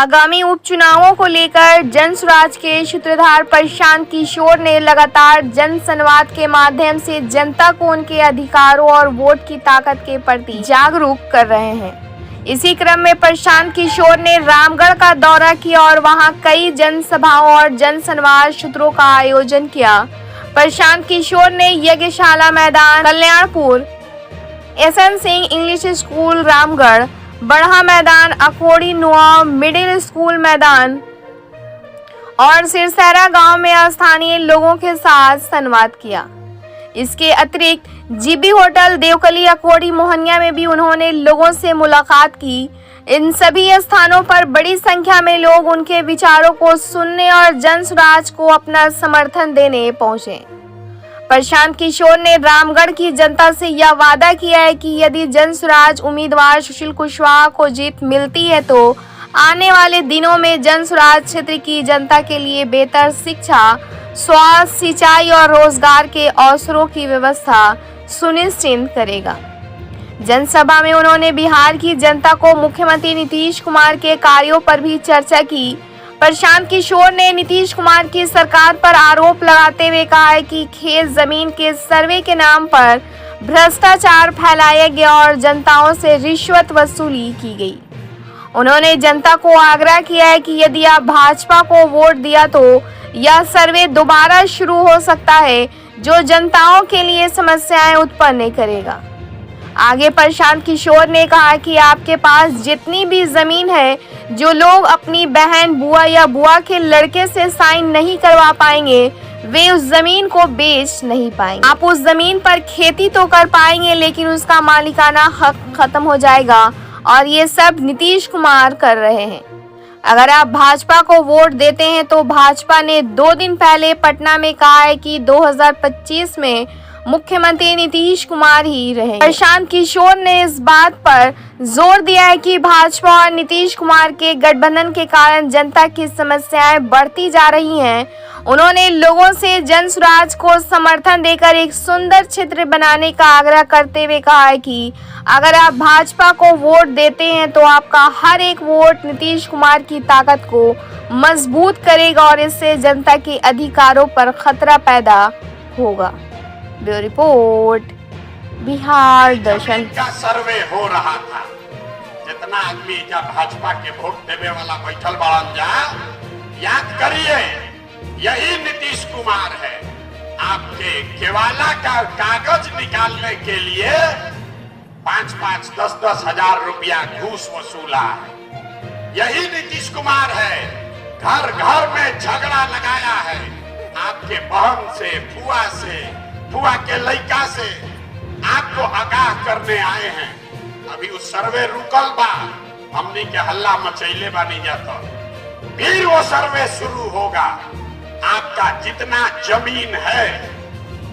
आगामी उपचुनावों को लेकर जनसुराज के सूत्रधार प्रशांत किशोर ने लगातार जन संवाद के माध्यम से जनता को उनके अधिकारों और वोट की ताकत के प्रति जागरूक कर रहे हैं। इसी क्रम में प्रशांत किशोर ने रामगढ़ का दौरा किया और वहां कई जनसभाओं और जन संवाद सूत्रों का आयोजन किया। प्रशांत किशोर ने यज्ञशाला मैदान Kalyanpur, SN Singh English school Ramgarh, बढ़ा मैदान, अकोड़ी नुआ मिडिल स्कूल मैदान और सिरसैरा गांव में स्थानीय लोगों के साथ संवाद किया। इसके अतिरिक्त जीबी होटल देवकली अकोड़ी मोहनिया में भी उन्होंने लोगों से मुलाकात की। इन सभी स्थानों पर बड़ी संख्या में लोग उनके विचारों को सुनने और जनसुराज को अपना समर्थन देने पहुंचे। प्रशांत किशोर ने रामगढ़ की जनता से यह वादा किया है कि यदि जनसुराज उम्मीदवार सुशील कुशवाहा को जीत मिलती है तो आने वाले दिनों में जनसुराज क्षेत्र की जनता के लिए बेहतर शिक्षा, स्वास्थ्य, सिंचाई और रोजगार के अवसरों की व्यवस्था सुनिश्चित करेगा। जनसभा में उन्होंने बिहार की जनता को मुख्यमंत्री नीतीश कुमार के कार्यों पर भी चर्चा की। प्रशांत किशोर ने नीतीश कुमार की सरकार पर आरोप लगाते हुए कहा है कि खेत जमीन के सर्वे के नाम पर भ्रष्टाचार फैलाया गया और जनताओं से रिश्वत वसूली की गई। उन्होंने जनता को आग्रह किया है कि यदि आप भाजपा को वोट दिया तो यह सर्वे दोबारा शुरू हो सकता है, जो जनताओं के लिए समस्याएं उत्पन्न करेगा। आगे प्रशांत किशोर ने कहा कि आपके पास जितनी भी जमीन है, जो लोग अपनी बहन, बुआ या बुआ के लड़के से साइन नहीं करवा पाएंगे, वे उस जमीन को बेच नहीं पाएंगे। आप उस जमीन पर खेती तो कर पाएंगे, लेकिन उसका मालिकाना हक खत्म हो जाएगा और ये सब नीतीश कुमार कर रहे हैं। अगर आप भाजपा को वोट देते हैं तो भाजपा ने 2 दिन पहले पटना में कहा है कि 2025 में मुख्यमंत्री नीतीश कुमार ही रहेंगे। प्रशांत किशोर ने इस बात पर जोर दिया है कि भाजपा और नीतीश कुमार के गठबंधन के कारण जनता की समस्याएं बढ़ती जा रही हैं। उन्होंने लोगों से जनसुराज को समर्थन देकर एक सुंदर क्षेत्र बनाने का आग्रह करते हुए कहा है कि अगर आप भाजपा को वोट देते हैं तो आपका हर एक वोट नीतीश कुमार की ताकत को मजबूत करेगा और इससे जनता के अधिकारों पर खतरा पैदा होगा। ब्यूरो रिपोर्ट, बिहार दर्शन। का सर्वे हो रहा था, जितना आदमी जब भाजपा के वोट देवे वाला बैठल बाड़न जा, याद करिए यही नीतीश कुमार है। आपके केवाला का कागज निकालने के लिए 5-5, 10-10 हजार रुपया घूस वसूला है। यही नीतीश कुमार है। घर घर में झगड़ा लगाया है, आपके बहन से, फुआ के लड़का से आपको आगाह करने आए हैं। अभी उस सर्वे रुकल बा, हमनी के हल्ला मचैले बानी जाता, फिर वो सर्वे शुरू होगा। आपका जितना जमीन है,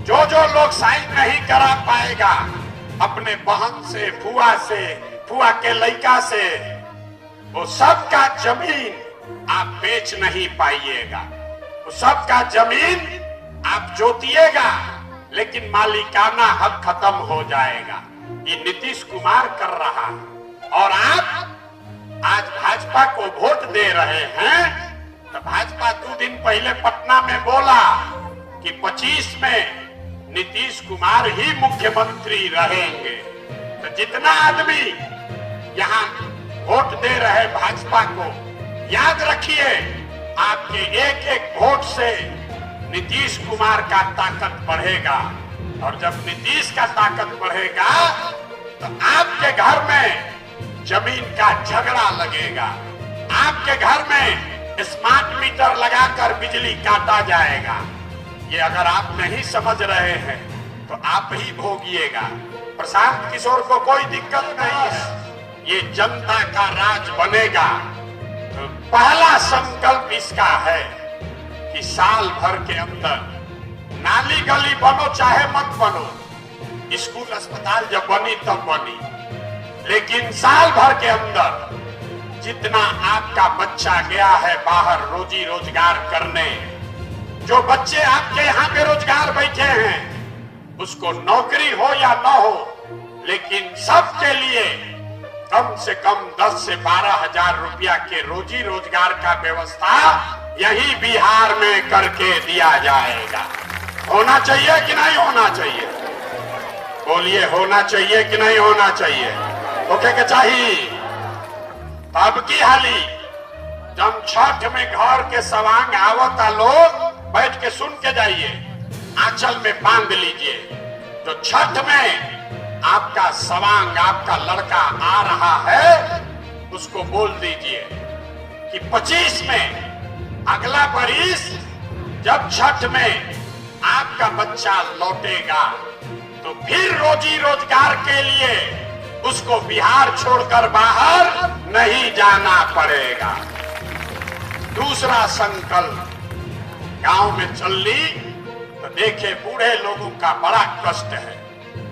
जो लोग साइन नहीं करा पाएगा अपने बहन से, फुआ के लड़का से, वो सबका जमीन आप बेच नहीं पाइएगा। वो सबका जमीन आप जोतिएगा, लेकिन मालिकाना हक खत्म हो जाएगा। ये नीतीश कुमार कर रहा है। और आप आज भाजपा को वोट दे रहे हैं, तो भाजपा 2 दिन पहले पटना में बोला कि 25 में नीतीश कुमार ही मुख्यमंत्री रहेंगे। तो जितना आदमी यहाँ वोट दे रहे भाजपा को, याद रखिए आपके एक वोट से नीतीश कुमार का ताकत बढ़ेगा। और जब नीतीश का ताकत बढ़ेगा तो आपके घर में जमीन का झगड़ा लगेगा, आपके घर में स्मार्ट मीटर लगाकर बिजली काटा जाएगा। ये अगर आप नहीं समझ रहे हैं तो आप ही भोगिएगा। प्रशांत किशोर को कोई दिक्कत नहीं है, ये जनता का राज बनेगा। तो पहला संकल्प इसका है कि साल भर के अंदर नाली गली बनो चाहे मत बनो, स्कूल अस्पताल जब बनी तब बनी, लेकिन साल भर के अंदर जितना आपका बच्चा गया है बाहर रोजी रोजगार करने, जो बच्चे आपके यहाँ बेरोजगार बैठे हैं, उसको नौकरी हो या न हो, लेकिन सबके लिए कम से कम 10 से 12 हजार रुपया के रोजी रोजगार का व्यवस्था यही बिहार में करके दिया जाएगा। होना चाहिए कि नहीं होना चाहिए? बोलिए, होना चाहिए कि नहीं होना चाहिए? ओके के चाहिए। अब की हाली जब छठ में घर के सवांग आवता लोग बैठ के सुन के जाइए, आंचल में बांध लीजिए। तो छठ में आपका सवांग, आपका लड़का आ रहा है, उसको बोल दीजिए कि 25 में अगला बरिस जब छठ में आपका बच्चा लौटेगा तो फिर रोजी रोजगार के लिए उसको बिहार छोड़कर बाहर नहीं जाना पड़ेगा। दूसरा संकल्प, गांव में चल ली तो देखे बूढ़े लोगों का बड़ा कष्ट है।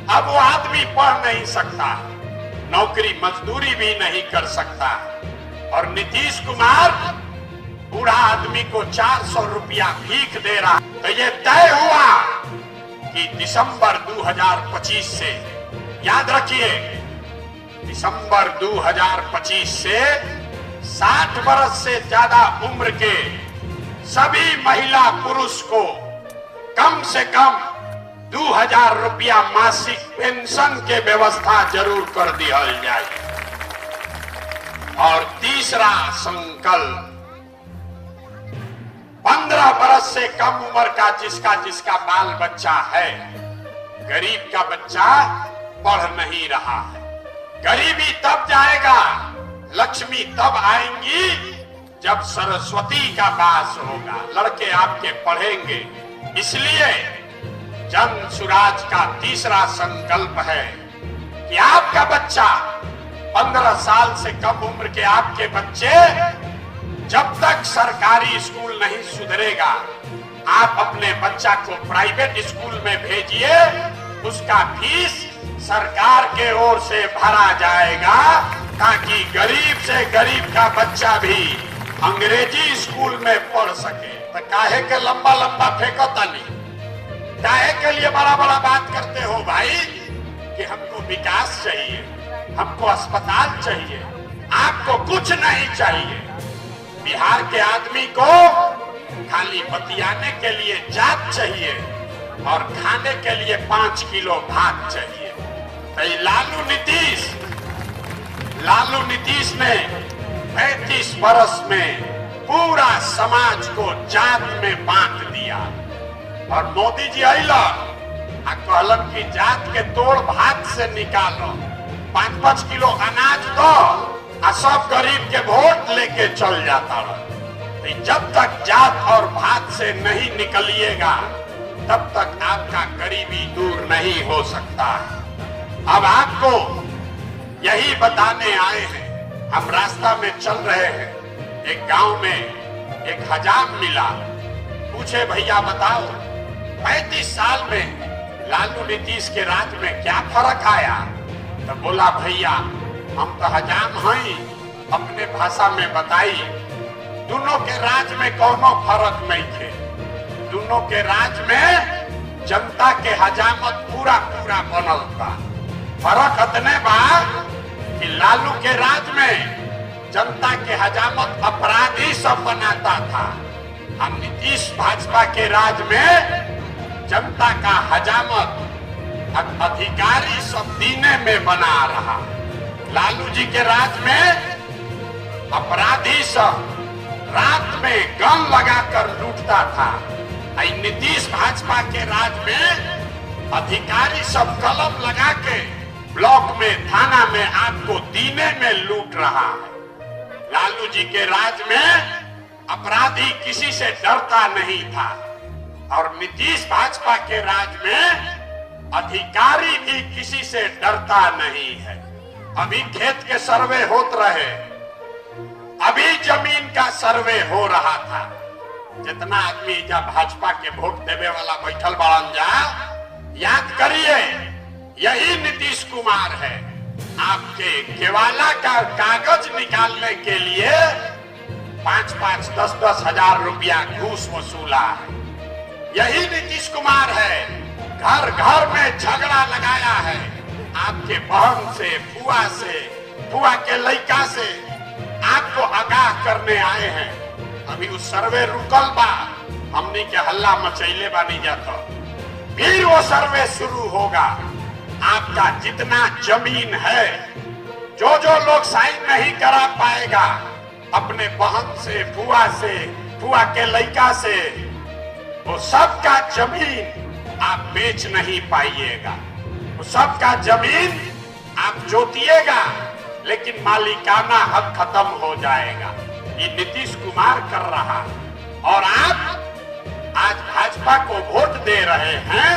अब वो आदमी पढ़ नहीं सकता, नौकरी मजदूरी भी नहीं कर सकता, और नीतीश कुमार बूढ़ा आदमी को 400 रुपया भीख दे रहा। तो ये तय हुआ कि दिसंबर 2025 से, याद रखिए, दिसंबर 2025 से 60 वर्ष से ज्यादा उम्र के सभी महिला पुरुष को कम से कम 2000 रुपया मासिक पेंशन के व्यवस्था जरूर कर दिया जाए। और तीसरा संकल्प, 15 वर्ष से कम उम्र का जिसका बाल बच्चा है, गरीब का बच्चा पढ़ नहीं रहा है, गरीबी तब जाएगा, लक्ष्मी तब आएंगी जब सरस्वती का वास होगा, लड़के आपके पढ़ेंगे। इसलिए जन सुराज का तीसरा संकल्प है कि आपका बच्चा, 15 साल से कम उम्र के आपके बच्चे, जब तक सरकारी स्कूल नहीं सुधरेगा, आप अपने बच्चा को प्राइवेट स्कूल में भेजिए, उसका फीस सरकार के ओर से भरा जाएगा, ताकि गरीब से गरीब का बच्चा भी अंग्रेजी स्कूल में पढ़ सके। तो काहे के लंबा लंबा फेंको तानी, काहे के लिए बड़ा बड़ा बात करते हो भाई कि हमको विकास चाहिए, हमको अस्पताल चाहिए, आपको कुछ नहीं चाहिए। बिहार के आदमी को खाली बतियाने के लिए जात चाहिए और खाने के लिए 5 किलो भात चाहिए। तो लालू नीतीश ने 35 वर्ष में पूरा समाज को जात में बांट दिया, और मोदी जी आइला आ कहलन कि जात के तोड़ भात से निकालो, 5-5 किलो अनाज दो, आ सब गरीब के वोट लेके चल जाता रहा। तो जब तक जात और भात से नहीं निकलिएगा, तब तक आपका गरीबी दूर नहीं हो सकता है। अब आपको यही बताने आए हैं। हम रास्ता में चल रहे हैं, एक गांव में एक हजाम मिला, पूछे भैया बताओ 35 साल में लालू नीतीश के राज में क्या फर्क आया? तो बोला भैया हम तो हजाम हैं, अपने भाषा में बताई, दोनों के राज में कोनो फर्क नहीं थे, दोनों के राज में जनता के हजामत पूरा पूरा बनल था। फर्क इतने बा कि लालू के राज में जनता के हजामत अपराधी सब बनाता था, हम नीतीश भाजपा के राज में जनता का हजामत अधिकारी सब दीने में बना रहा। लालू जी के राज में अपराधी सब रात में गन लगाकर लूटता था, नीतीश भाजपा के राज में अधिकारी सब कलम लगा के ब्लॉक में, थाना में आपको दीने में लूट रहा है। लालू जी के राज में अपराधी किसी से डरता नहीं था, और नीतीश भाजपा के राज में अधिकारी भी किसी से डरता नहीं है। अभी खेत के सर्वे होते रहे, अभी जमीन का सर्वे हो रहा था। जितना आदमी जब भाजपा के वोट देवे वाला बैठल बाड़न जा, याद करिए यही नीतीश कुमार है। आपके केवाला का कागज निकालने के लिए 5-5, 10-10 हजार रुपया घूस वसूला है। यही नीतीश कुमार है। घर घर में झगड़ा लगाया है, आपके बहन से, बुआ से, फुआ के लड़का से आपको आगाह करने आए हैं। अभी उस सर्वे रुकल बा, हमने के हल्ला मचैले बानी जाता, फिर वो सर्वे शुरू होगा। आपका जितना जमीन है, जो जो लोग साइन नहीं करा पाएगा अपने बहन से, फुआ के लड़का से, वो सबका जमीन आप बेच नहीं पाइएगा। वो सबका जमीन आप जोतिएगा, लेकिन मालिकाना हक खत्म हो जाएगा। ये नीतीश कुमार कर रहा है। और आप आज भाजपा को वोट दे रहे हैं,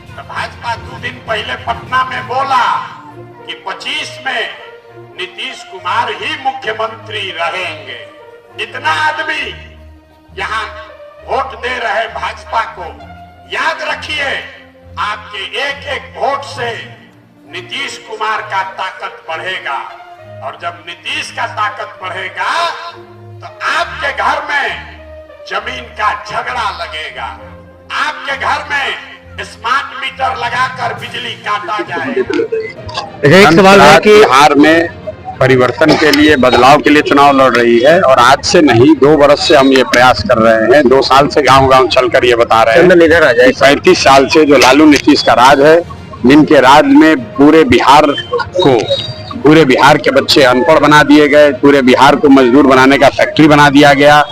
तो भाजपा 2 दिन पहले पटना में बोला कि 25 में नीतीश कुमार ही मुख्यमंत्री रहेंगे। इतना आदमी यहाँ वोट दे रहे भाजपा को। याद रखिए, आपके एक एक वोट से नीतीश कुमार का ताकत बढ़ेगा, और जब नीतीश का ताकत बढ़ेगा तो आपके घर में जमीन का झगड़ा लगेगा, आपके घर में स्मार्ट मीटर लगाकर बिजली काटा जाएगा। एक सवाल है कि बिहार में परिवर्तन के लिए, बदलाव के लिए चुनाव लड़ रही है, और आज से नहीं 2 बरस से हम ये प्रयास कर रहे हैं। 2 साल से गांव-गांव चलकर ये बता रहे हैं कि 35 साल से जो लालू नीतीश का राज है, जिनके राज में पूरे बिहार के बच्चे अनपढ़ बना दिए गए, पूरे बिहार को मजदूर बनाने का फैक्ट्री बना दिया गया।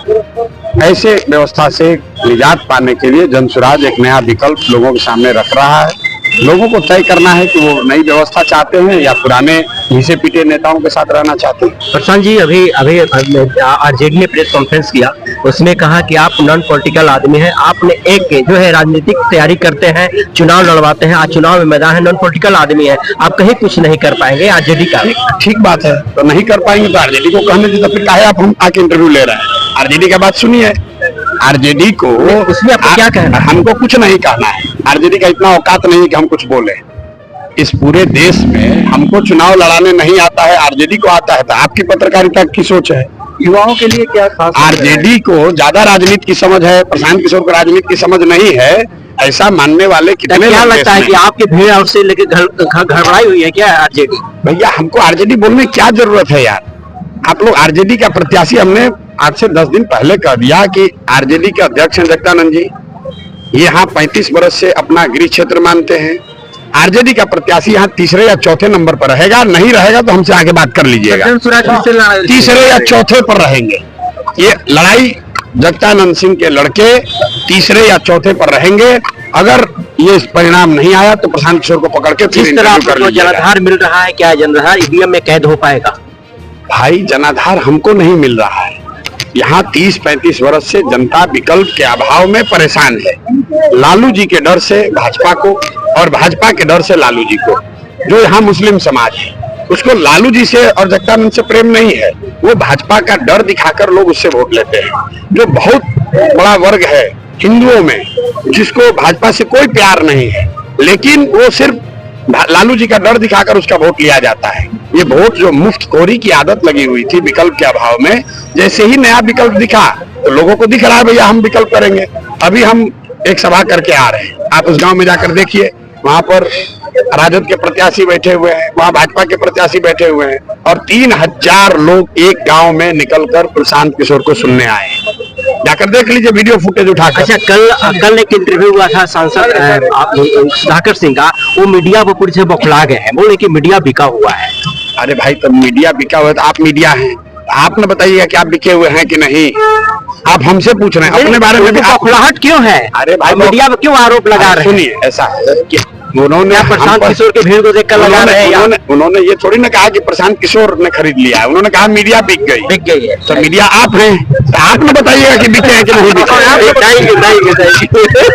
ऐसे व्यवस्था से निजात पाने के लिए जनसुराज एक नया विकल्प लोगों के सामने रख रहा है। लोगों को तय करना है कि वो नई व्यवस्था चाहते हैं या पुराने घिसे पीटे नेताओं के साथ रहना चाहते हैं। प्रशांत जी, अभी आरजेडी ने प्रेस कॉन्फ्रेंस किया, उसमें कहा कि आप नॉन पॉलिटिकल आदमी हैं, आपने एक जो है राजनीतिक तैयारी करते हैं, चुनाव लड़वाते हैं, आज चुनाव में मैदान है, नॉन पॉलिटिकल आदमी है, आप कहीं कुछ नहीं कर पाएंगे आरजेडी का। ठीक बात है, तो नहीं कर पाएंगे तो आरजेडी को कहने दीजिए, तो फिर काहे आप हम आके इंटरव्यू ले रहे हैं। आरजेडी का बात सुनिए, आरजेडी को उसमें आपको क्या कहना है? हमको कुछ नहीं कहना है। आरजेडी का इतना औकात नहीं है कि हम कुछ बोले। इस पूरे देश में हमको चुनाव लड़ाने नहीं आता है, आरजेडी को आता है। तो आपकी पत्रकारिता की सोच है, युवाओं के लिए क्या खास? आरजेडी को ज्यादा राजनीति की समझ है, प्रशांत किशोर को राजनीति की समझ नहीं है, ऐसा मानने वाले कितने? क्या लगता है कि आपकी भीड़ उससे लेके घबराई हुई है क्या आरजेडी? भैया, हमको आरजेडी बोलने की क्या जरूरत है यार? आप लोग आरजेडी का प्रत्याशी, हमने आज से 10 दिन पहले कह दिया कि आरजेडी के अध्यक्ष हैं जगदानंद जी, ये यहाँ 35 वर्ष से अपना गृह क्षेत्र मानते हैं। आरजेडी का प्रत्याशी यहाँ 3रे या 4थे नंबर पर रहेगा, नहीं रहेगा तो हमसे आगे बात कर लीजिएगा। 3रे या 4थे पर रहेंगे। ये लड़ाई जगदानंद सिंह के लड़के 3रे या 4थे पर रहेंगे। अगर ये परिणाम नहीं आया तो प्रशांत किशोर को पकड़ के किस तरह आपको जनाधार मिल रहा है? क्या जनाधार ईवीएम में कैद हो पाएगा? भाई, जनाधार हमको नहीं मिल रहा है। यहाँ 30-35 वर्ष से जनता विकल्प के अभाव में परेशान है। लालू जी के डर से भाजपा को, और भाजपा के डर से लालू जी को। जो यहाँ मुस्लिम समाज है, उसको लालू जी से और जगदानंद से प्रेम नहीं है, वो भाजपा का डर दिखाकर लोग उससे वोट लेते हैं। जो बहुत बड़ा वर्ग है हिंदुओं में, जिसको भाजपा से कोई प्यार नहीं है, लेकिन वो सिर्फ लालू जी का डर दिखाकर उसका वोट लिया जाता है। ये वोट जो मुफ्तखोरी की आदत लगी हुई थी विकल्प के अभाव में, जैसे ही नया विकल्प दिखा तो लोगों को दिख रहा है भैया हम विकल्प करेंगे। अभी हम एक सभा करके आ रहे हैं, आप उस गांव में जाकर देखिए, वहां पर राजद के प्रत्याशी बैठे हुए हैं, वहां भाजपा के प्रत्याशी बैठे हुए हैं, और 3000 लोग एक गांव में निकलकर प्रशांत किशोर को सुनने आए। जाकर देख लीजिए वीडियो फुटेज उठाकर। अच्छा, कल एक इंटरव्यू हुआ था सांसद सुधाकर सिंह का, वो मीडिया पर पूरी से बौखला गए हैं, बोले कि मीडिया बिका हुआ है। अरे भाई, तब मीडिया बिका हुआ है तो आप मीडिया हैं, आप न बताइएगा कि आप बिके हुए हैं कि नहीं। आप हमसे पूछ रहे हैं अपने बारे में। बौखलाहट क्यों है? अरे भाई, मीडिया पर क्यों आरोप लगा रहे हैं? सुनिए, ऐसा है कि उन्होंने प्रशांत किशोर की भीड़ को देखकर लगा रहे हैं। उन्होंने ये थोड़ी ना कहा कि प्रशांत किशोर ने खरीद लिया है, उन्होंने कहा मीडिया बिक गई है। तो मीडिया आप हैं, तो आप न बताइएगा कि बिके हैं कि नहीं बिके।